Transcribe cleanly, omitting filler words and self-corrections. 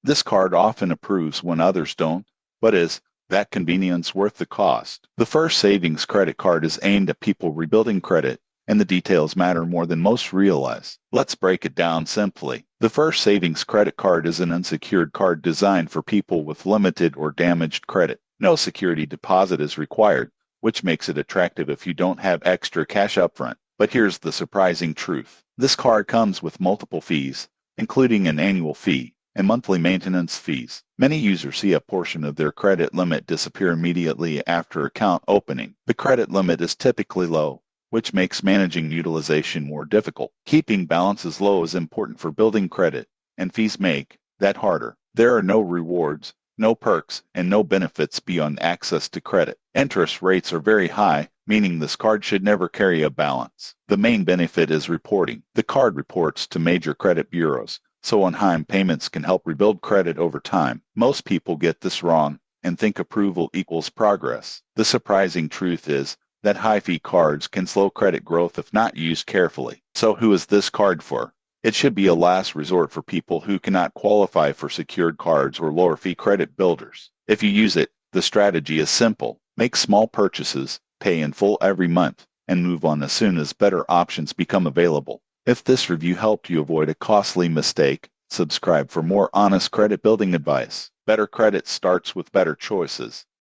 This card often approves when others don't, but is that convenience worth the cost? The First Savings credit card is aimed at people rebuilding credit, and the details matter more than most realize. Let's break it down simply. The First Savings credit card is an unsecured card designed for people with limited or damaged credit. No security deposit is required, which makes it attractive if you don't have extra cash upfront. But here's the surprising truth. This card comes with multiple fees, including an annual fee and monthly maintenance fees. Many users see a portion of their credit limit disappear immediately after account opening. The credit limit is typically low, which makes managing utilization more difficult. Keeping balances low is important for building credit, and fees make that harder. There are no rewards, no perks, and no benefits beyond access to credit. Interest rates are very high, meaning this card should never carry a balance. The main benefit is reporting. The card reports to major credit bureaus, so on-time payments can help rebuild credit over time. Most people get this wrong and think approval equals progress. The surprising truth is that high-fee cards can slow credit growth if not used carefully. So who is this card for? It should be a last resort for people who cannot qualify for secured cards or lower-fee credit builders. If you use it, the strategy is simple. Make small purchases, pay in full every month, and move on as soon as better options become available. If this review helped you avoid a costly mistake, subscribe for more honest credit building advice. Better credit starts with better choices.